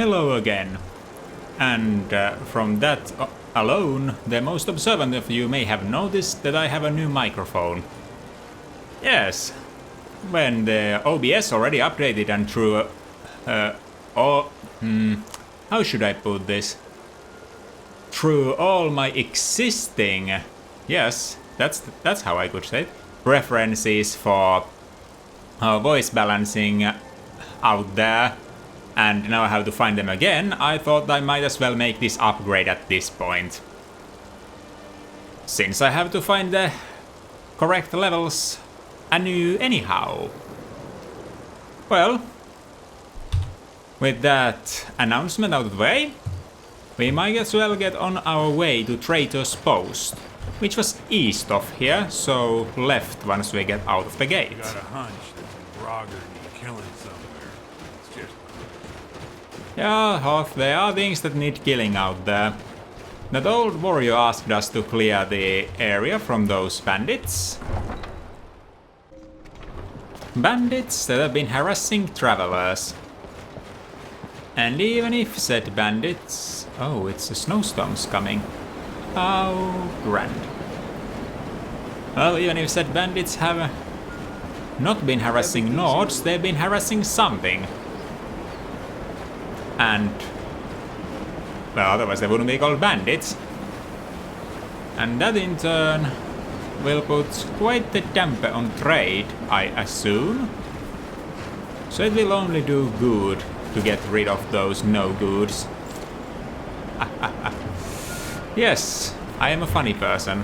Hello again. And from that alone, the most observant of you may have noticed that I have a new microphone. Yes, when the OBS already updated and through how should I put this? Through all my existing, yes, that's how I could say it, preferences for voice balancing out there, and now I have to find them again, I thought I might as well make this upgrade at this point. Since I have to find the correct levels anew anyhow. Well, with that announcement out of the way, we might as well get on our way to Traitor's Post, which was east of here, so left once we get out of the gate. Got a hunch there's a Brogger killing somewhere. It's just... Yeah, Hoth, there are things that need killing out there. That old warrior asked us to clear the area from those bandits. Bandits that have been harassing travelers. And even if said bandits... Oh, it's a snowstorm's coming. How grand. Well, even if said bandits have not been harassing Nords, they've been harassing something. And... well, otherwise they wouldn't be called bandits. And that in turn will put quite the damper on trade, I assume. So it will only do good to get rid of those no-goods. Yes, I am a funny person.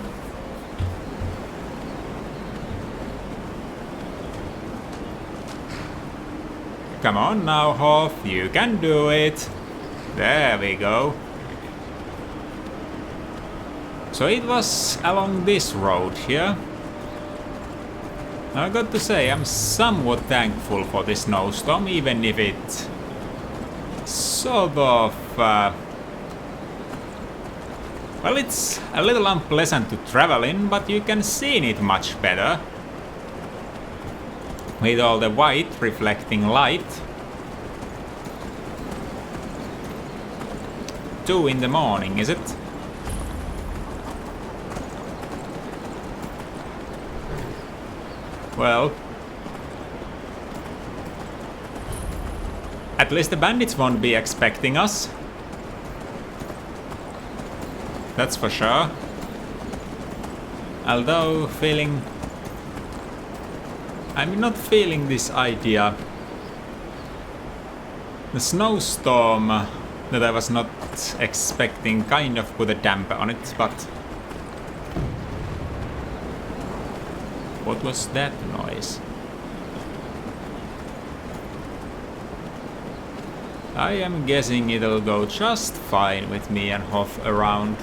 Come on now, Hoth, you can do it. There we go. So it was along this road here. I got to say, I'm somewhat thankful for this snowstorm, even if it sort of... well, it's a little unpleasant to travel in, but you can see in it much better. With all the white reflecting light. 2 in the morning, is it? Well, at least the bandits won't be expecting us. That's for sure. Although I'm not feeling this idea. The snowstorm that I was not expecting kind of put a damper on it, but... what was that noise? I am guessing it'll go just fine with me and Hoth around.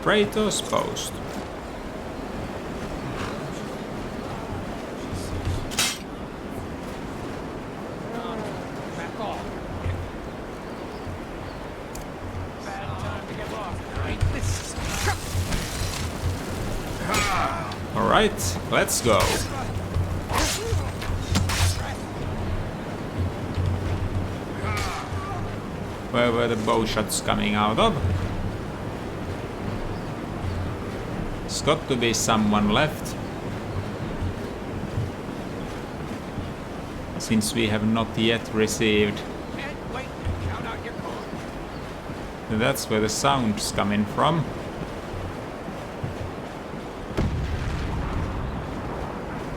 Traitor's Post. Alright, let's go. Where were the bow shots coming out of? There's got to be someone left. Since we have not yet received. That's where the sound's coming from.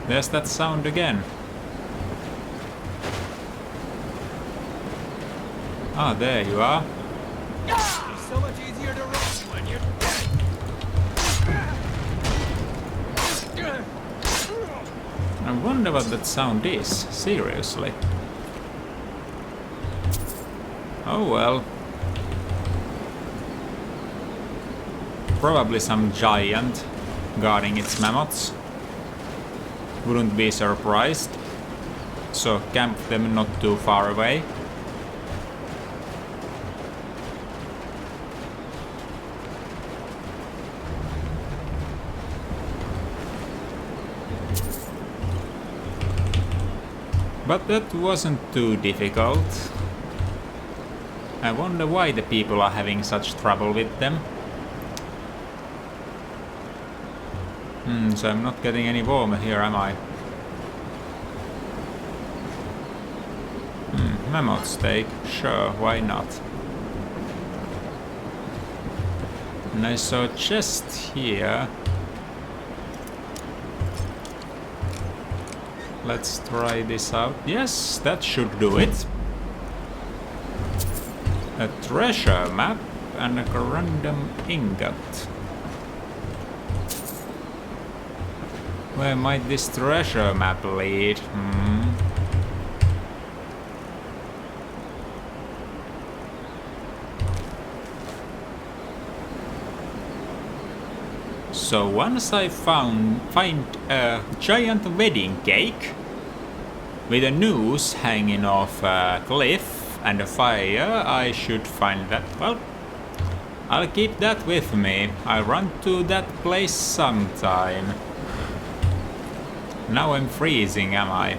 There's that sound again. Ah, there you are. It's so much easier to run when you're dead. I wonder what that sound is, seriously. Oh well. Probably some giant guarding its mammoths. Wouldn't be surprised. So camp them not too far away. But that wasn't too difficult. I wonder why the people are having such trouble with them. So I'm not getting any warmer here, am I? Mammoth steak, sure, why not? And I saw a chest here. Let's try this out. Yes, that should do it. A treasure map and a random ingot. Where might this treasure map lead? So once I find a giant wedding cake with a noose hanging off a cliff and a fire, I should find that. Well, I'll keep that with me. I'll run to that place sometime. Now I'm freezing, am I?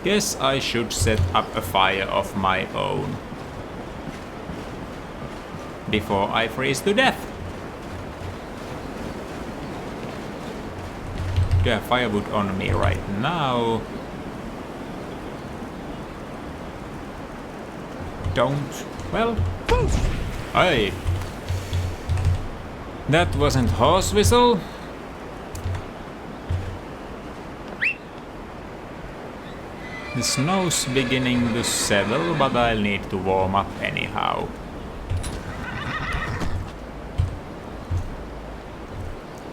Guess I should set up a fire of my own before I freeze to death. Do I have firewood on me right now? Don't. Well. Hey. That wasn't horse whistle. The snow's beginning to settle, but I'll need to warm up anyhow.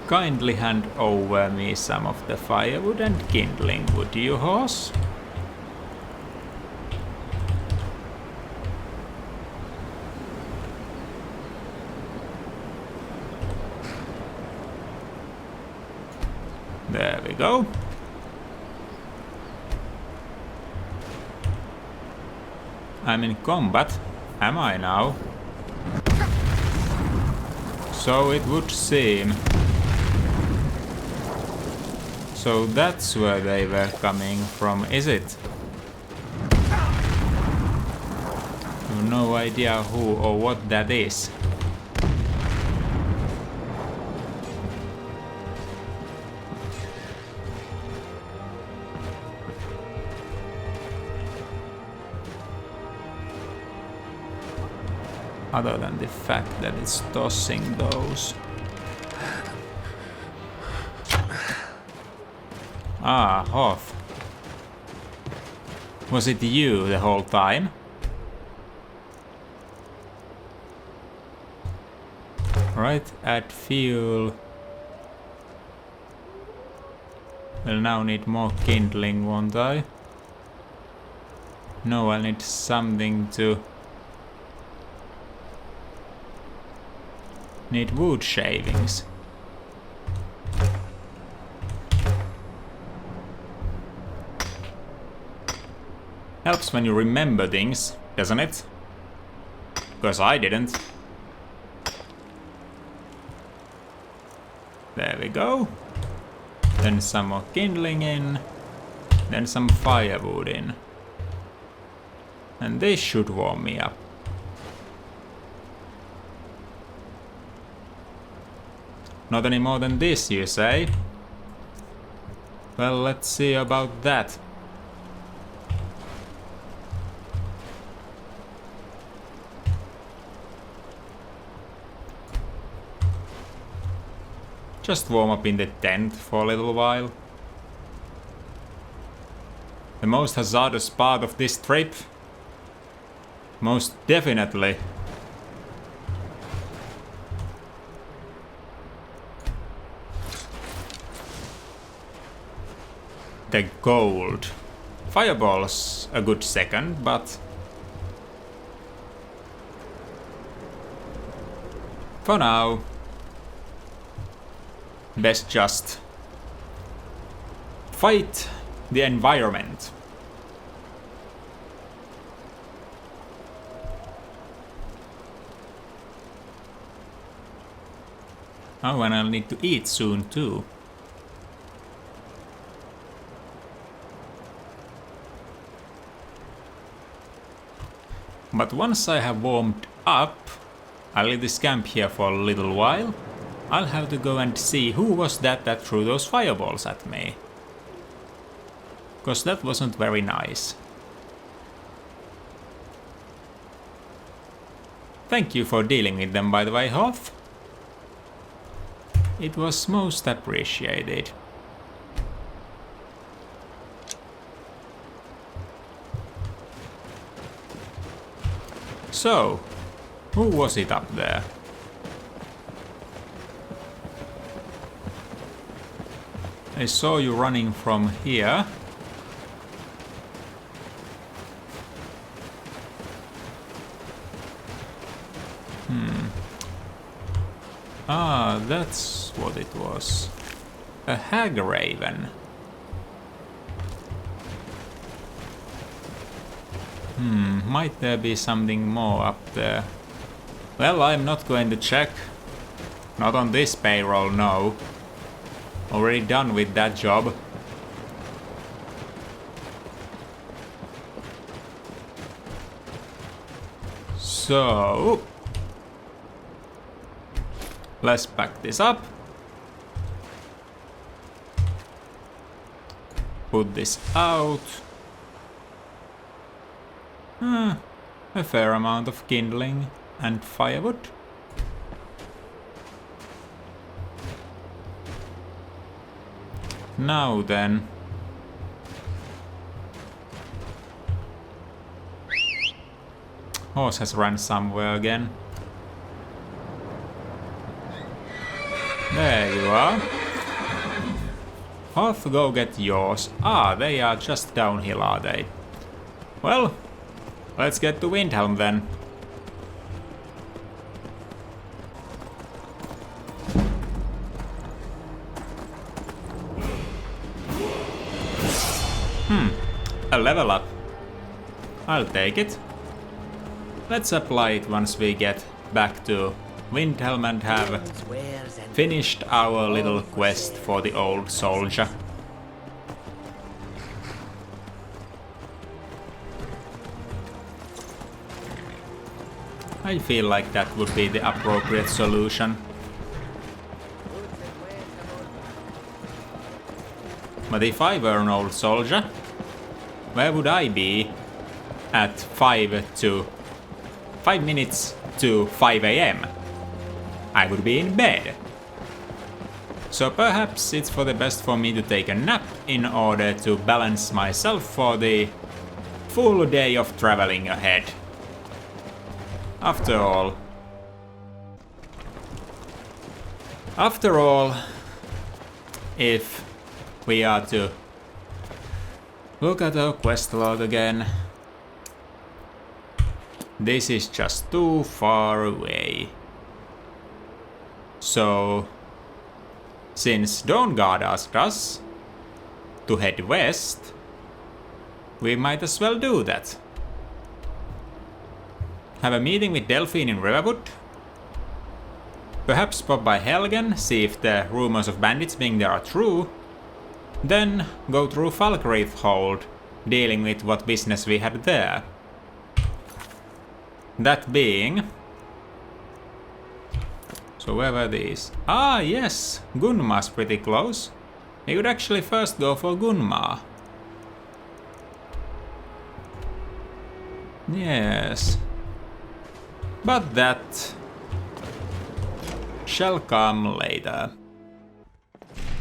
Kindly hand over me some of the firewood and kindling, would you, horse? There we go. I'm in combat, am I now? So it would seem. So that's where they were coming from, is it? I have no idea who or what that is. Other than the fact that it's tossing those. Ah, Hoff. Was it you the whole time? Right, add fuel. I'll now need more kindling, won't I? No, I need something to... Need wood shavings. Helps when you remember things, doesn't it? Because I didn't. There we go. Then some more kindling in. Then some firewood in. And this should warm me up. Not any more than this, you say? Well, let's see about that. Just warm up in the tent for a little while. The most hazardous part of this trip? Most definitely. The gold. Fireball's a good second, but... for now... best just... fight the environment. Oh, and I'll need to eat soon too. But once I have warmed up, I'll leave this camp here for a little while. I'll have to go and see who was that threw those fireballs at me. Because that wasn't very nice. Thank you for dealing with them, by the way, Hoth. It was most appreciated. So, who was it up there? I saw you running from here. Ah, that's what it was. A hag raven. Might there be something more up there? Well, I'm not going to check. Not on this payroll, no. Already done with that job. So... let's pack this up. Put this out. A fair amount of kindling and firewood. Now then. Horse has run somewhere again. There you are. Hoth, go get yours. Ah, they are just downhill, are they? Well, let's get to Windhelm then. A level up. I'll take it. Let's apply it once we get back to Windhelm and have finished our little quest for the old soldier. I feel like that would be the appropriate solution. But if I were an old soldier, where would I be at 5 minutes to 5 AM? I would be in bed. So perhaps it's for the best for me to take a nap in order to balance myself for the full day of traveling ahead. After all, if we are to look at our quest log again, this is just too far away. So, since Dawnguard asked us to head west, we might as well do that. Have a meeting with Delphine in Riverwood. Perhaps pop by Helgen, see if the rumors of bandits being there are true. Then go through Falkreath Hold, dealing with what business we had there. That being... so where were these? Ah, yes, Gunmar's pretty close. We could actually first go for Gunmar. Yes. But that shall come later.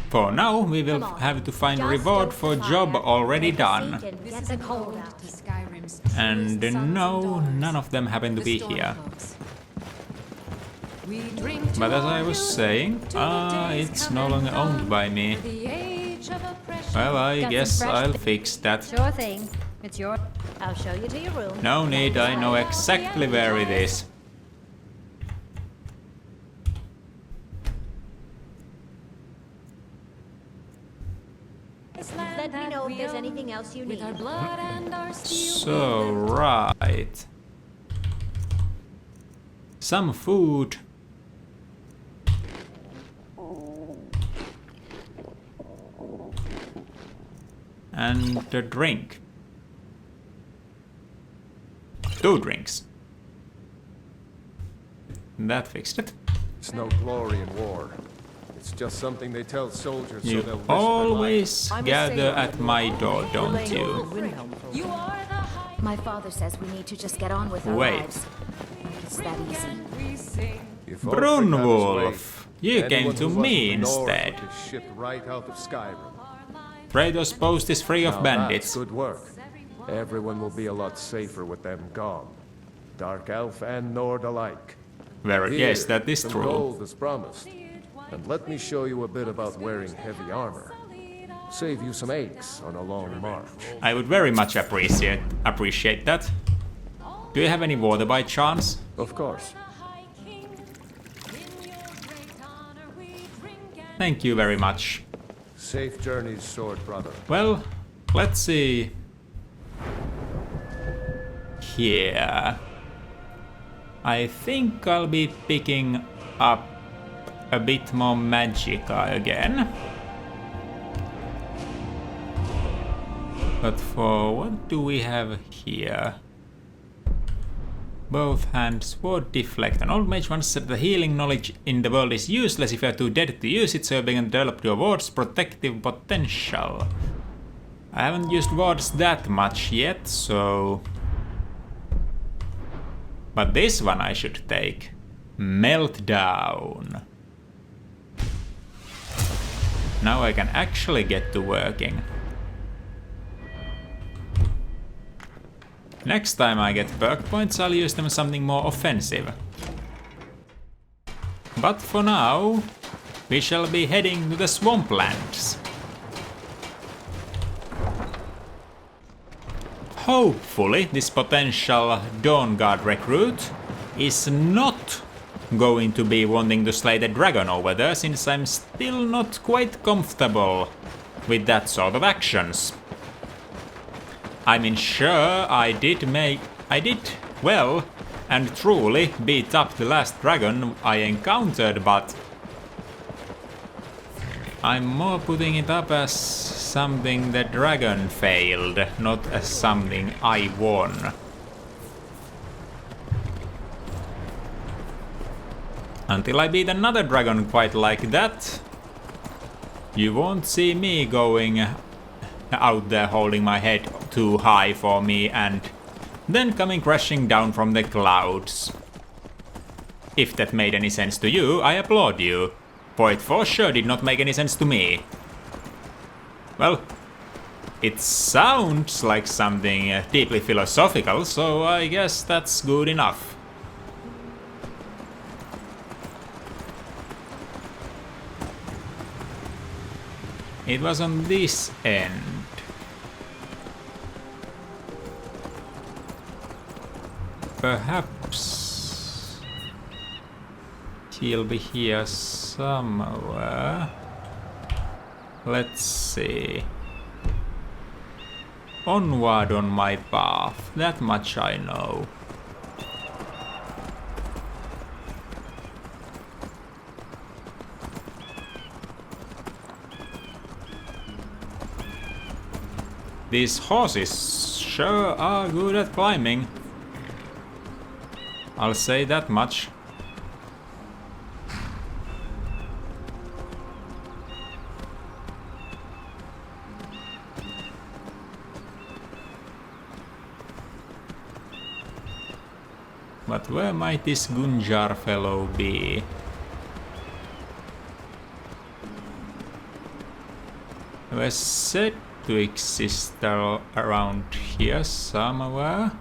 For now, we will have to find reward for job already done. And no, none of them happen to be here. But as I was saying, it's no longer owned by me. Well, I guess I'll fix that. Sure thing. It's your... I'll show you to your room. No need, I know exactly where it is. Let me know if there's anything else you need. So, right. Some food. And a drink. 2 drinks. That fixed it. It's no glory in war. It's just something they tell soldiers so You they'll risk their lives. always gather at my door, don't you? My father says we need to just get on with our Wait. lives. Like it's that easy. If Ulfric had his way, Brunwolf, you came anyone to who me wasn't a Nord instead. would be shipped right out of Skyrim. Kratos' post is free of Now bandits. that's good work. Everyone will be a lot safer with them gone. Dark Elf and Nord alike. Very, yes, that is some true. gold as promised. And let me show you a bit about wearing heavy armor. Save you some aches on a long march. I would very much appreciate that. Do you have any water by chance? Of course. Thank you very much. Safe journeys, sword brother. Well, let's see. Here. I think I'll be picking up a bit more magicka again. But for what do we have here? Both hands, sword deflect. An old mage once said the healing knowledge in the world is useless if you are too dead to use it, so you can develop your ward's protective potential. I haven't used wards that much yet, so... But this one I should take. Meltdown. Now I can actually get to working. Next time I get perk points, I'll use them on something more offensive. But for now, we shall be heading to the swamplands. Hopefully, this potential Dawn Guard recruit is not going to be wanting to slay the dragon over there, since I'm still not quite comfortable with that sort of actions. I mean, sure, I did well and truly beat up the last dragon I encountered, but I'm more putting it up as something the dragon failed, not as something I won. Until I beat another dragon quite like that, you won't see me going out there holding my head too high for me and then coming crashing down from the clouds. If that made any sense to you, I applaud you, for it for sure did not make any sense to me. Well, it sounds like something deeply philosophical, so I guess that's good enough. It was on this end. Perhaps he'll be here somewhere. Let's see. Onward on my path, that much I know. These horses sure are good at climbing. I'll say that much. But where might this Gunjar fellow be? It was said to exist around here somewhere.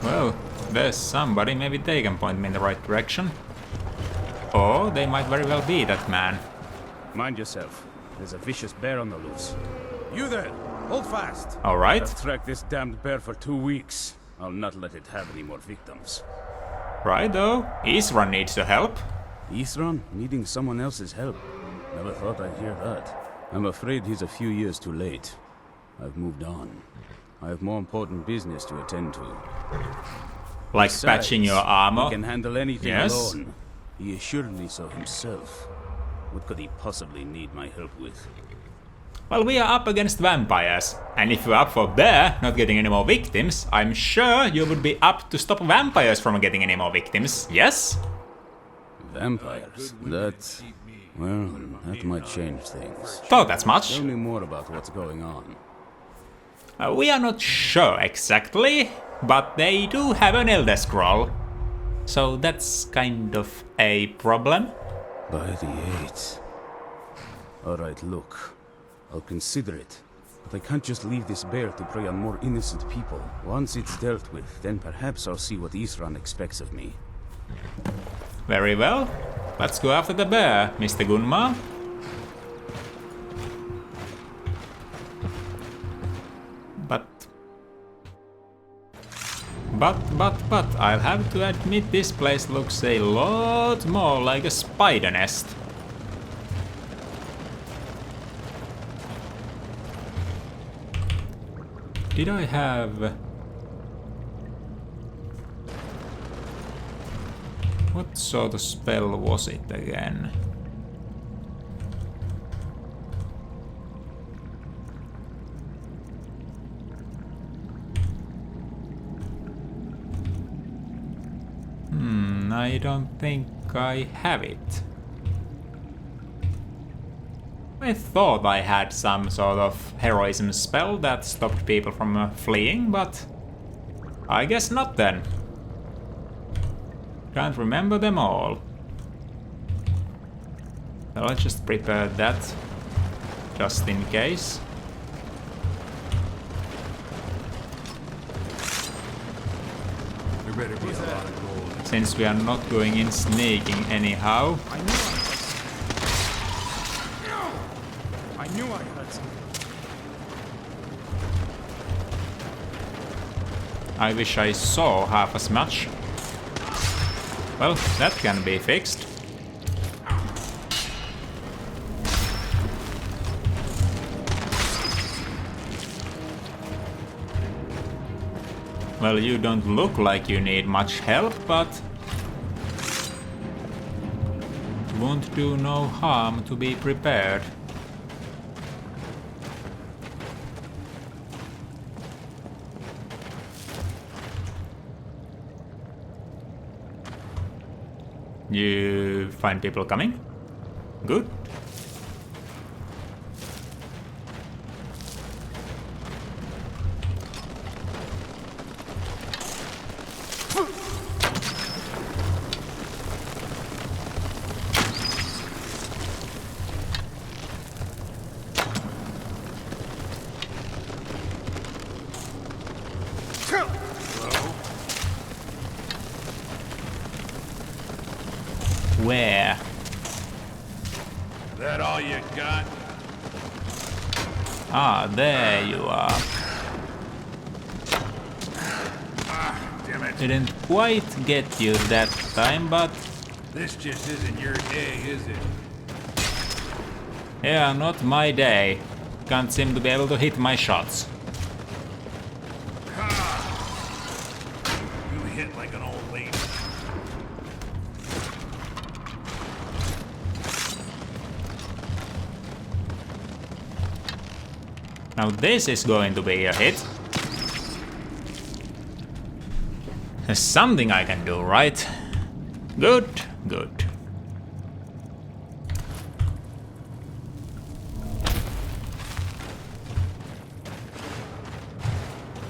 Well, there's somebody, maybe they can point me in the right direction. Or they might very well be that man. Mind yourself. There's a vicious bear on the loose. You there! Hold fast! Alright. I've tracked this damned bear for 2 weeks. I'll not let it have any more victims. Right though, Isran needs the help. Isran needing someone else's help. Never thought I'd hear that. I'm afraid he's a few years too late. I've moved on. I have more important business to attend to. Like Besides, patching your armor. He can handle anything Yes. alone. He assured me so himself. What could he possibly need my help with? Well, we are up against vampires, and if you're up for bear not getting any more victims, I'm sure you would be up to stop vampires from getting any more victims, yes? Vampires? That... well, that might change things. Thought that's much. Tell me more about what's going on. We are not sure exactly, but they do have an Elder Scroll. So that's kind of a problem. By the 8th. Alright, look. I'll consider it. But I can't just leave this bear to prey on more innocent people. Once it's dealt with, then perhaps I'll see what Isran expects of me. Very well. Let's go after the bear, Mr. Gunma. But, I'll have to admit this place looks a lot more like a spider nest. Did I have... what sort of spell was it again? I don't think I have it. I thought I had some sort of heroism spell that stopped people from fleeing, but I guess not then. Can't remember them all. So let's just prepare that, just in case. There better be a lot of gold. Since we are not going in sneaking anyhow. I knew I heard something. I wish I saw half as much. Well, that can be fixed. Well, you don't look like you need much help, but won't do no harm to be prepared. You find people coming? Good. Where? That all you got? Ah, there you are. Damn it. Didn't quite get you that time, but This just isn't your day, is it? yeah, not my day. Can't seem to be able to hit my shots. You hit like an old lady. Now this is going to be a hit. There's something I can do, right? Good, good.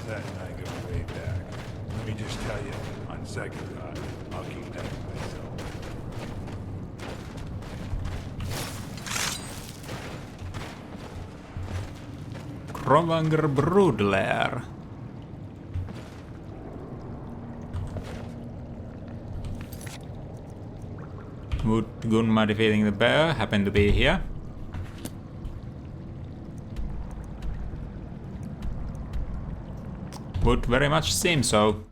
That and I go way back. Let me just tell you, on second thought, I'll keep that to myself. Krovanger Broodlair. Would Gunma defeating the bear happen to be here? Would very much seem so.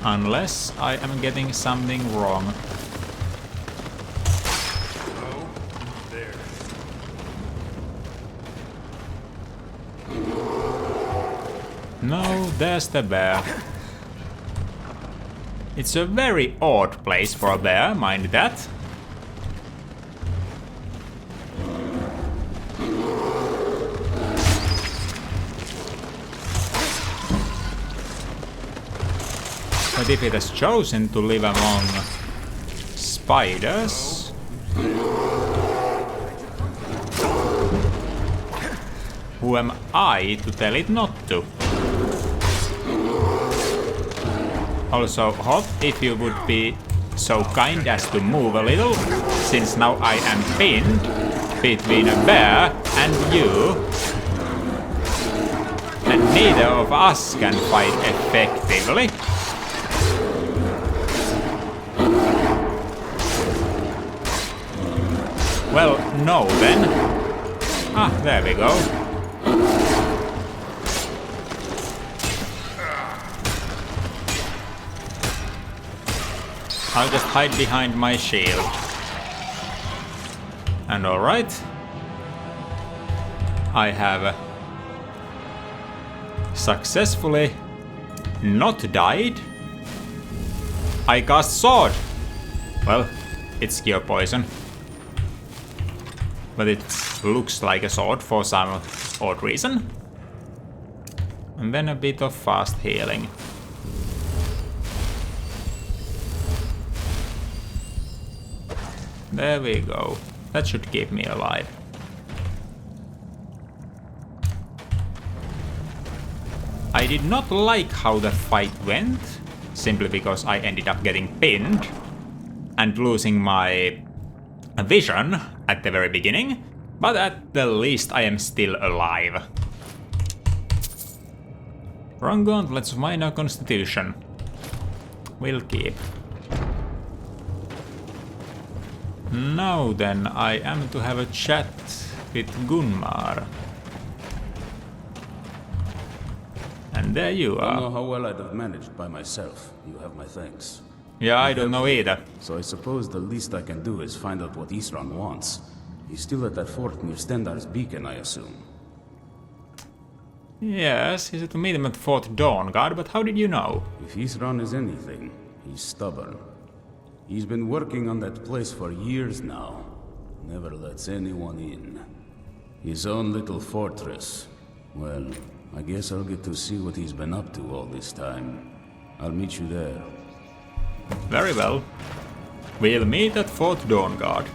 Unless I am getting something wrong. Oh, there. No, there's the bear. It's a very odd place for a bear, mind that. But if it has chosen to live among spiders... who am I to tell it not to? Also, Hot, if you would be so kind as to move a little, since now I am pinned between a bear and you, and neither of us can fight effectively. Well, no then. Ah, there we go. I'll just hide behind my shield. And alright. I have successfully not died. I cast sword. Well, it's cure poison. But it looks like a sword for some odd reason. And then a bit of fast healing. There we go. That should keep me alive. I did not like how the fight went, simply because I ended up getting pinned and losing my vision at the very beginning, but at the least I am still alive. Wrong gauntlets of minor constitution. Will keep. Now then, I am to have a chat with Gunmar. And there you I don't are. know how well I'd have managed by myself. You have my thanks. Yeah, I don't know either. So I suppose the least I can do is find out what Isran wants. He's still at that fort near Stendar's beacon, I assume. Yes, he said to meet him at Fort Dawnguard, but how did you know? If Isran is anything, he's stubborn. He's been working on that place for years now. Never lets anyone in. His own little fortress. Well, I guess I'll get to see what he's been up to all this time. I'll meet you there. Very well. We'll meet at Fort Dawnguard.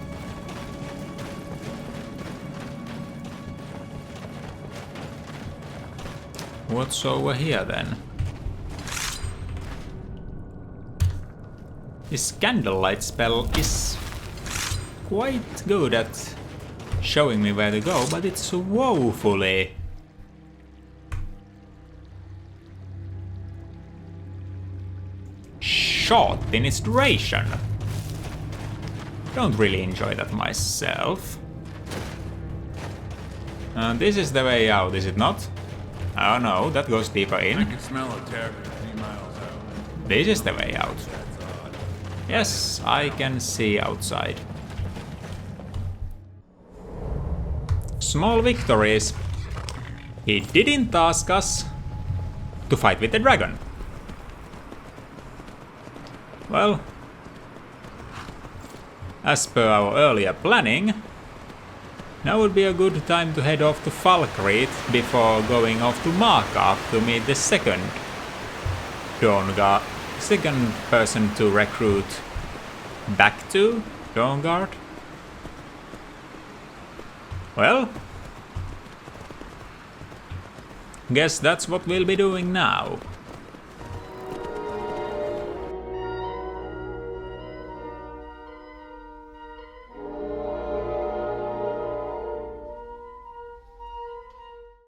What's over here then? This candlelight spell is quite good at showing me where to go, but it's woefully short in its duration. Don't really enjoy that myself. This is the way out, is it not? Oh no, that goes deeper I in. can smell a tavern 3 miles out. This is the way out. That's odd. Yes, I can see outside. Small victories. He didn't ask us to fight with the dragon. Well, as per our earlier planning, now would be a good time to head off to Falkreath before going off to Markarth to meet the second Dawnguard, second person to recruit back to Dawnguard. Well, guess that's what we'll be doing now.